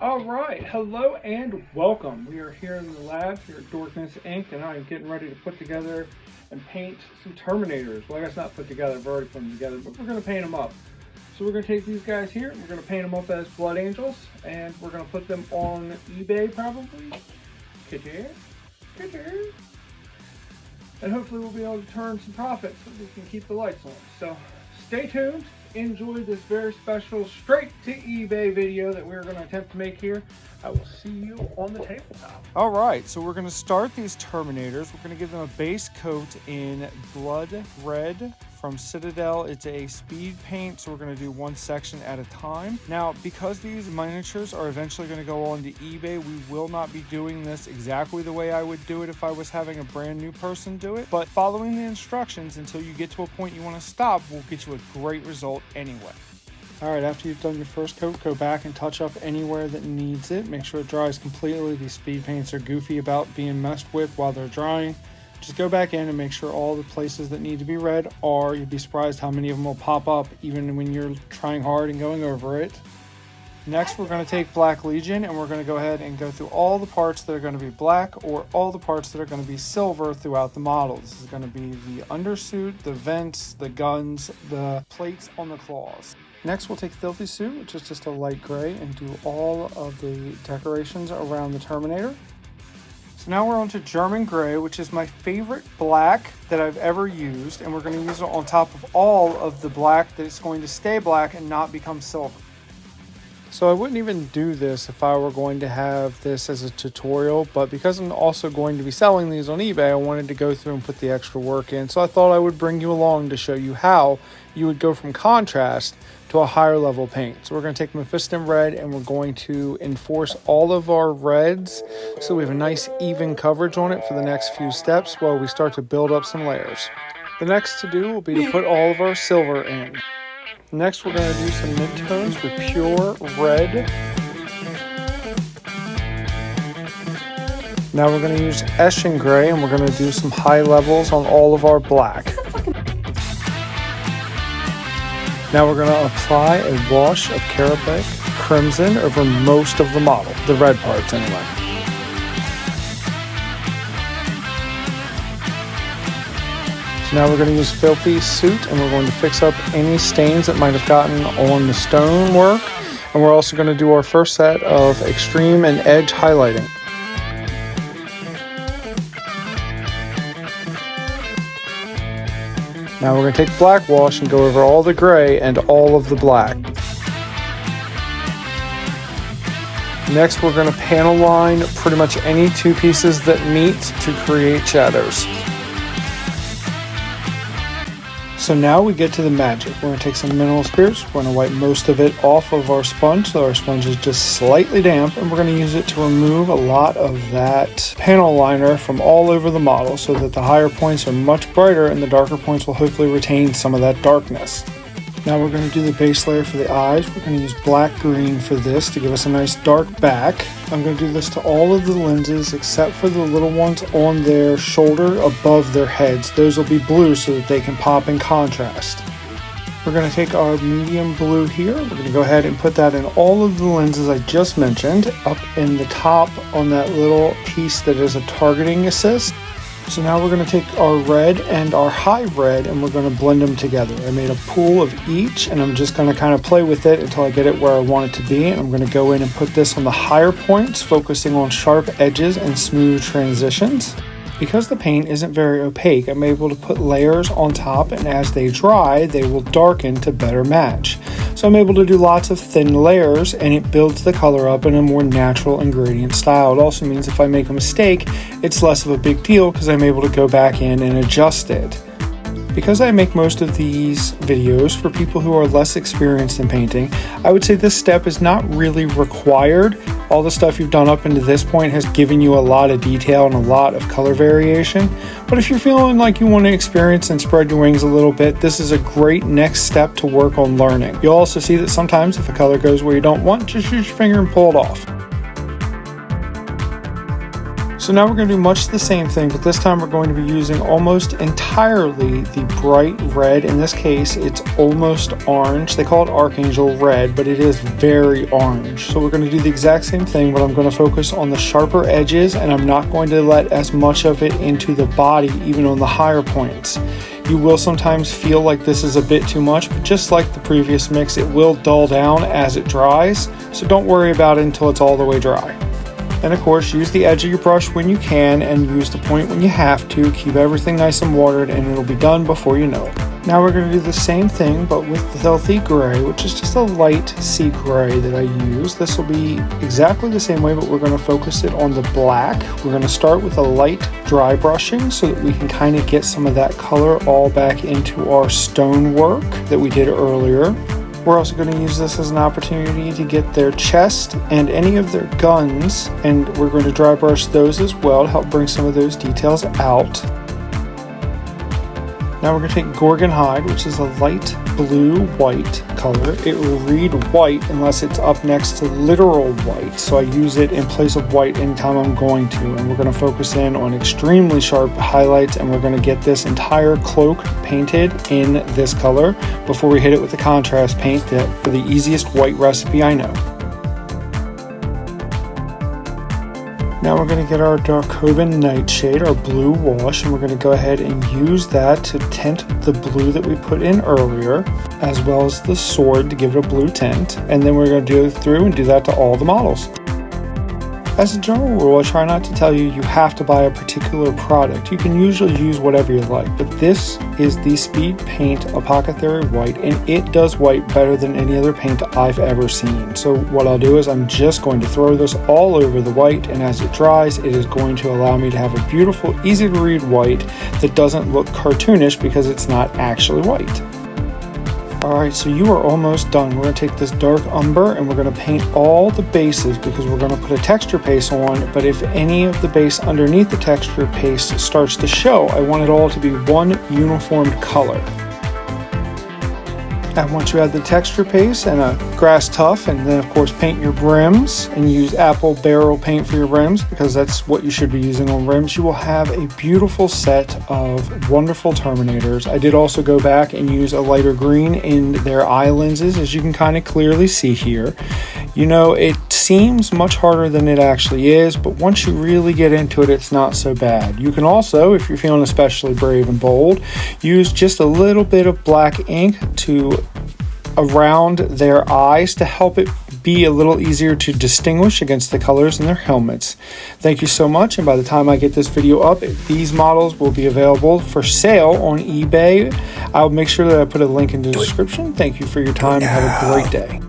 All right, hello and welcome. We are here in the lab here at Dorkness Inc. and I'm getting ready to put together and paint some Terminators. Well, I guess not put together, I've already put them together, but we're going to paint them up. So we're going to take these guys here, we're going to paint them up as Blood Angels, and we're going to put them on eBay probably. And hopefully we'll be able to turn some profit so we can keep the lights on. So stay tuned. Enjoy this very special straight to eBay video that we're going to attempt to make here. I will see you on the tabletop. All right, so we're going to start these Terminators. We're going to give them a base coat in Blood Red from Citadel. It's a speed paint, so we're going to do one section at a time. Now, because these miniatures are eventually going to go on to eBay, we will not be doing this exactly the way I would do it if I was having a brand new person do it. But following the instructions until you get to a point you want to stop will get you a great result anyway. All right, after you've done your first coat, go back and touch up anywhere that needs it. Make sure it dries completely. These speed paints are goofy about being messed with while they're drying. Just go back in and make sure all the places that need to be red are. You'd be surprised how many of them will pop up even when you're trying hard and going over it. Next, we're going to take Black Legion and we're going to go ahead and go through all the parts that are going to be black or all the parts that are going to be silver throughout the model. This is going to be the undersuit, the vents, the guns, the plates on the claws. Next, we'll take Filthy Suit, which is just a light gray, and do all of the decorations around the Terminator. So now we're on to German Gray, which is my favorite black that I've ever used, and we're going to use it on top of all of the black that it's going to stay black and not become silver. So I wouldn't even do this if I were going to have this as a tutorial, but because I'm also going to be selling these on eBay, I wanted to go through and put the extra work in. So I thought I would bring you along to show you how you would go from contrast to a higher level paint. So we're going to take Mephiston Red and we're going to enforce all of our reds so we have a nice even coverage on it for the next few steps while we start to build up some layers. The next to do will be to put all of our silver in. Next, we're going to do some midtones with pure red. Now we're going to use Eschen Gray and we're going to do some high levels on all of our black. Now we're going to apply a wash of Carabec Crimson over most of the model, the red parts anyway. So now we're going to use Filthy Suit and we're going to fix up any stains that might have gotten on the stonework. And we're also going to do our first set of extreme and edge highlighting. Now we're going to take Black Wash and go over all the gray and all of the black. Next, we're going to panel line pretty much any two pieces that meet to create shadows. So now we get to the magic. We're going to take some mineral spirits. We're going to wipe most of it off of our sponge so our sponge is just slightly damp, and we're going to use it to remove a lot of that panel liner from all over the model so that the higher points are much brighter and the darker points will hopefully retain some of that darkness. Now we're going to do the base layer for the eyes. We're going to use black green for this to give us a nice dark back. I'm going to do this to all of the lenses except for the little ones on their shoulder above their heads. Those will be blue so that they can pop in contrast. We're going to take our medium blue here. We're going to go ahead and put that in all of the lenses I just mentioned, up in the top on that little piece that is a targeting assist. So now we're going to take our red and our high red and we're going to blend them together. I made a pool of each and I'm just going to kind of play with it until I get it where I want it to be. And I'm going to go in and put this on the higher points, focusing on sharp edges and smooth transitions. Because the paint isn't very opaque, I'm able to put layers on top, and as they dry, they will darken to better match. So I'm able to do lots of thin layers, and it builds the color up in a more natural and gradient style. It also means if I make a mistake, it's less of a big deal because I'm able to go back in and adjust it. Because I make most of these videos for people who are less experienced in painting, I would say this step is not really required. All the stuff you've done up into this point has given you a lot of detail and a lot of color variation. But if you're feeling like you want to experience and spread your wings a little bit, this is a great next step to work on learning. You'll also see that sometimes if a color goes where you don't want, just use your finger and pull it off. So now we're going to do much the same thing, but this time we're going to be using almost entirely the bright red. In this case, it's almost orange. They call it Archangel Red, but it is very orange. So we're going to do the exact same thing, but I'm going to focus on the sharper edges, and I'm not going to let as much of it into the body, even on the higher points. You will sometimes feel like this is a bit too much, but just like the previous mix, it will dull down as it dries, so don't worry about it until it's all the way dry. And of course, use the edge of your brush when you can, and use the point when you have to. Keep everything nice and watered, and it'll be done before you know it. Now we're going to do the same thing, but with the Filthy Gray, which is just a light sea gray that I use. This will be exactly the same way, but we're going to focus it on the black. We're going to start with a light dry brushing so that we can kind of get some of that color all back into our stone work that we did earlier. We're also going to use this as an opportunity to get their chest and any of their guns, and we're going to dry brush those as well to help bring some of those details out. Now we're going to take Gorgon Hide, which is a light blue-white color. It will read white unless it's up next to literal white, so I use it in place of white anytime I'm going to. And we're going to focus in on extremely sharp highlights, and we're going to get this entire cloak painted in this color before we hit it with the contrast paint for the easiest white recipe I know. Now we're going to get our Darkovan Nightshade, our blue wash, and we're going to go ahead and use that to tint the blue that we put in earlier, as well as the sword to give it a blue tint. And then we're going to go through and do that to all the models. As a general rule, I try not to tell you have to buy a particular product. You can usually use whatever you like, but this is the Speed Paint Apothecary White, and it does white better than any other paint I've ever seen. So what I'll do is I'm just going to throw this all over the white, and as it dries, it is going to allow me to have a beautiful, easy to read white that doesn't look cartoonish because it's not actually white. Alright, so you are almost done. We're going to take this dark umber and we're going to paint all the bases because we're going to put a texture paste on, but if any of the base underneath the texture paste starts to show, I want it all to be one uniform color. And once you add the texture paste and a grass tuff, and then of course paint your brims and use apple barrel paint for your rims because that's what you should be using on rims, you will have a beautiful set of wonderful Terminators. I did also go back and use a lighter green in their eye lenses, as you can kind of clearly see here. You know, it seems much harder than it actually is, but once you really get into it, it's not so bad. You can also, if you're feeling especially brave and bold, use just a little bit of black ink to around their eyes to help it be a little easier to distinguish against the colors in their helmets. Thank you so much, and by the time I get this video up, these models will be available for sale on eBay. I'll make sure that I put a link in the description. Thank you for your time and have a great day.